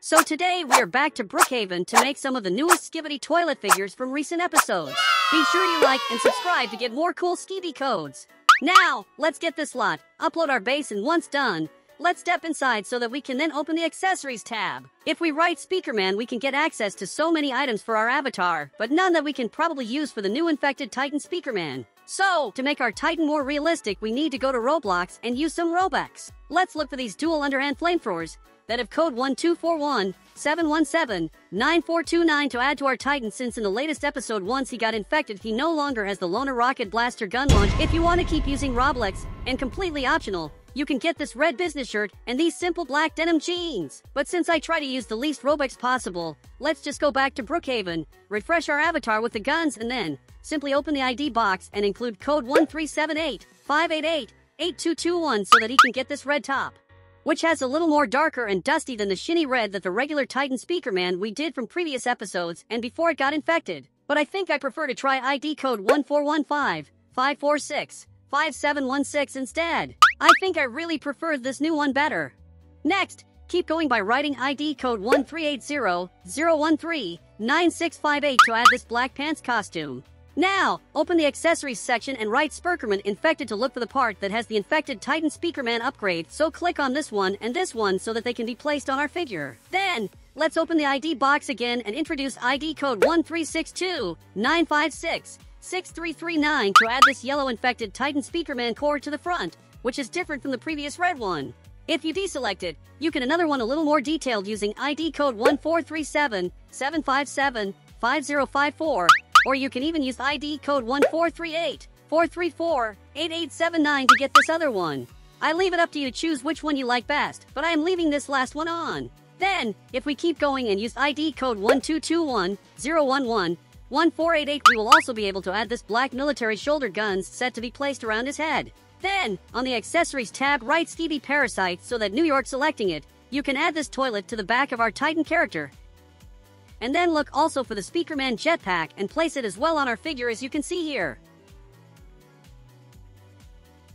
So today we are back to Brookhaven to make some of the newest Skibidi Toilet figures from recent episodes. Be sure to like and subscribe to get more cool Skibidi codes. Now, let's get this lot, upload our base, and once done, let's step inside so that we can then open the accessories tab. If we write Speakerman, we can get access to so many items for our avatar, but none that we can probably use for the new infected Titan Speakerman. So, to make our Titan more realistic, we need to go to Roblox and use some Robux. Let's look for these dual underhand flamethrowers that have code 1241-717-9429 to add to our Titan, since in the latest episode once he got infected he no longer has the Loner Rocket Blaster gun launch. If you want to keep using ROBLOX, and completely optional, you can get this red business shirt and these simple black denim jeans. But since I try to use the least Robux possible, let's just go back to Brookhaven, refresh our avatar with the guns, and then simply open the ID box and include code 1378-588-8221 so that he can get this red top, which has a little more darker and dusty than the shiny red that the regular Titan Speakerman we did from previous episodes and before it got infected. But I think I prefer to try ID code 1415-546-5716 instead. I think I really prefer this new one better. Next, keep going by writing ID code 1380-013-9658 to add this black pants costume. Now, open the accessories section and write Speakerman infected to look for the part that has the infected Titan Speakerman upgrade, so click on this one and this one so that they can be placed on our figure. Then, let's open the ID box again and introduce ID code 1362-956-6339 to add this yellow infected Titan Speakerman core to the front, which is different from the previous red one. If you deselect it, you can another one a little more detailed using ID code 1437-757-5054, or you can even use ID code 1438-434-8879 to get this other one. I leave it up to you to choose which one you like best, but I am leaving this last one on. Then, if we keep going and use ID code 1221-011-1488, we will also be able to add this black military shoulder guns set to be placed around his head. Then, on the accessories tab, write Stevie Parasite so that New York selecting it, you can add this toilet to the back of our Titan character. And then look also for the Speakerman jetpack and place it as well on our figure, as you can see here.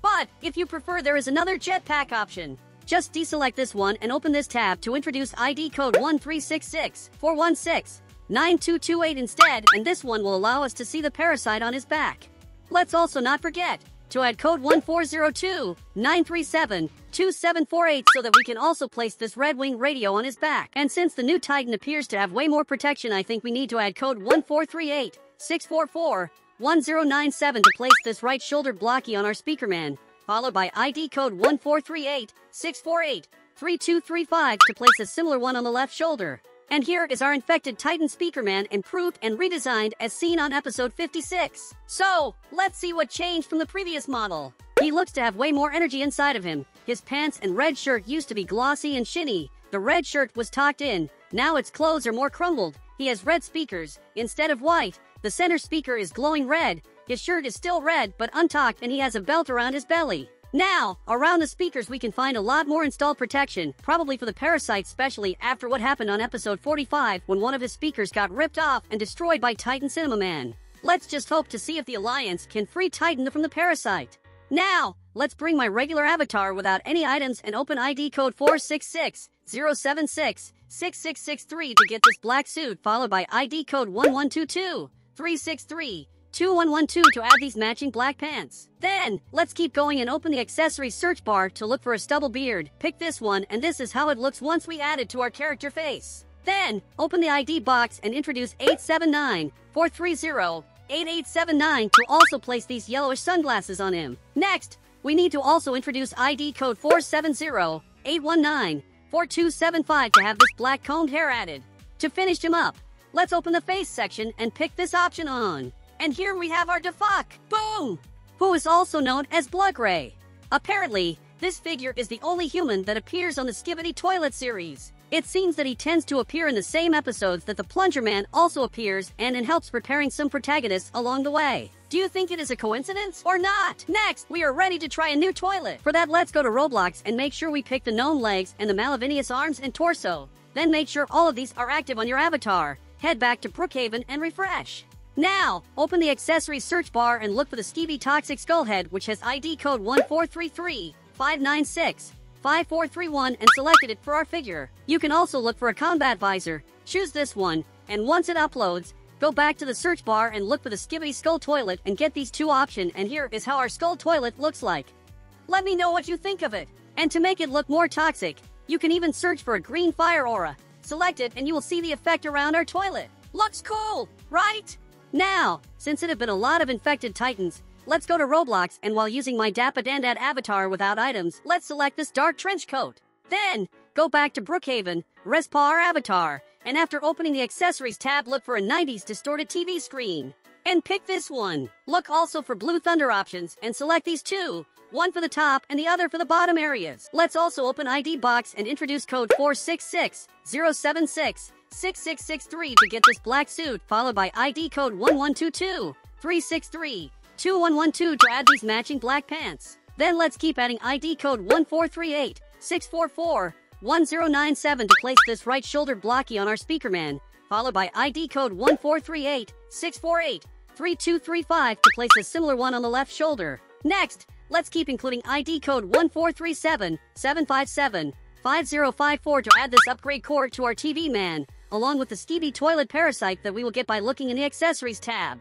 But, if you prefer, there is another jetpack option. Just deselect this one and open this tab to introduce ID code 1366-416-9228 instead, and this one will allow us to see the parasite on his back. Let's also not forget to add code 1402-937-2748 so that we can also place this Red Wing radio on his back. And since the new Titan appears to have way more protection, I think we need to add code 1438-644-1097 to place this right shoulder blocky on our Speakerman, followed by ID code 1438-648-3235 to place a similar one on the left shoulder. And here is our infected Titan Speakerman, improved and redesigned as seen on episode 56. So, let's see what changed from the previous model. He looks to have way more energy inside of him. His pants and red shirt used to be glossy and shiny. The red shirt was tucked in. Now its clothes are more crumbled. He has red speakers instead of white. The center speaker is glowing red. His shirt is still red but untucked, and he has a belt around his belly. Now, around the speakers we can find a lot more installed protection, probably for the parasite, especially after what happened on episode 45 when one of his speakers got ripped off and destroyed by Titan Cinema Man. Let's just hope to see if the Alliance can free Titan from the parasite. Now, let's bring my regular avatar without any items and open ID code 466-076-6663 to get this black suit, followed by ID code 1122-363-2112 to add these matching black pants. Then, let's keep going and open the accessories search bar to look for a stubble beard. Pick this one, and this is how it looks once we add it to our character face. Then, open the ID box and introduce 879-430-8879 to also place these yellowish sunglasses on him. Next, we need to also introduce ID code 470-819-4275 to have this black combed hair added. To finish him up, let's open the face section and pick this option on. And here we have our Defuck, boom, who is also known as Bloodray. Apparently, this figure is the only human that appears on the Skibidi Toilet series. It seems that he tends to appear in the same episodes that the Plunger Man also appears and helps preparing some protagonists along the way. Do you think it is a coincidence or not? Next, we are ready to try a new toilet. For that, let's go to Roblox and make sure we pick the gnome legs and the Malavinius arms and torso. Then make sure all of these are active on your avatar. Head back to Brookhaven and refresh. Now, open the accessories search bar and look for the Skibidi Toxic Skull Head, which has ID code 1433-596. 5431 and selected it for our figure. You can also look for a combat visor, choose this one, and once it uploads, go back to the search bar and look for the Skibidi Skull Toilet and get these two options, and here is how our skull toilet looks like. Let me know what you think of it. And to make it look more toxic, you can even search for a green fire aura. Select it and you will see the effect around our toilet. Looks cool, right? Now, since it have been a lot of infected titans, let's go to Roblox, and while using my DaPandaDad avatar without items, let's select this dark trench coat. Then, go back to Brookhaven, respa our avatar, and after opening the accessories tab, look for a 90s distorted TV screen. And pick this one. Look also for Blue Thunder options and select these two. One for the top and the other for the bottom areas. Let's also open ID box and introduce code 466-076-6663 to get this black suit, followed by ID code 1122-363-2112 to add these matching black pants. Then let's keep adding ID code 1438-644-1097 to place this right shoulder blocky on our Speakerman, followed by ID code 1438-648-3235 to place a similar one on the left shoulder. Next, let's keep including ID code 1437-757-5054 to add this upgrade cord to our TV man, along with the Skibidi Toilet parasite that we will get by looking in the accessories tab.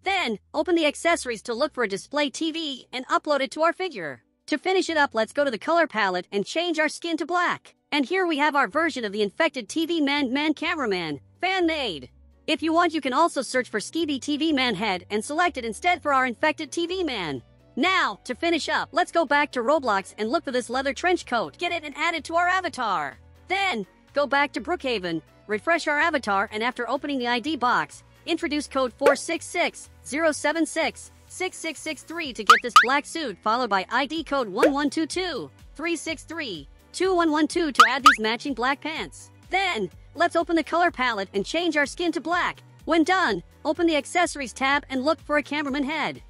Then, open the accessories to look for a display TV and upload it to our figure. To finish it up, let's go to the color palette and change our skin to black. And here we have our version of the infected TV man cameraman, fan-made. If you want, you can also search for Skibidi TV man head and select it instead for our infected TV man. Now, to finish up, let's go back to Roblox and look for this leather trench coat. Get it and add it to our avatar. Then, go back to Brookhaven, refresh our avatar, and after opening the ID box, introduce code 466-076-6663 to get this black suit, followed by ID code 1122-363-2112 to add these matching black pants. Then, let's open the color palette and change our skin to black. When done, open the accessories tab and look for a cameraman head.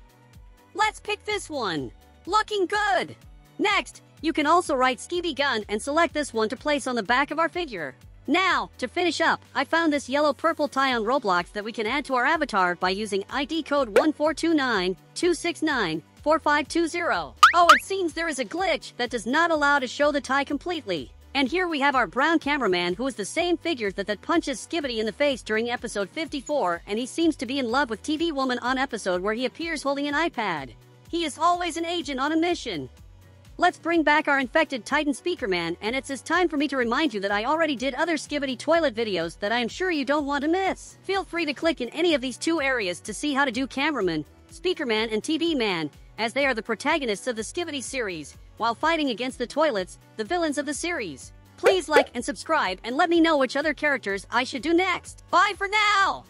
Let's pick this one. Looking good. Next, you can also write Skibidi Gun and select this one to place on the back of our figure. Now, to finish up, I found this yellow-purple tie on Roblox that we can add to our avatar by using ID code 1429-269-4520. Oh, it seems there is a glitch that does not allow to show the tie completely. And here we have our brown cameraman, who is the same figure that punches Skibidi in the face during episode 54, and he seems to be in love with TV Woman on episode where he appears holding an iPad. He is always an agent on a mission. Let's bring back our infected Titan Speakerman, and it's time for me to remind you that I already did other Skibidi Toilet videos that I am sure you don't want to miss. Feel free to click in any of these two areas to see how to do Cameraman, Speakerman, and TV Man, as they are the protagonists of the Skibidi series, while fighting against the toilets, the villains of the series. Please like and subscribe and let me know which other characters I should do next. Bye for now!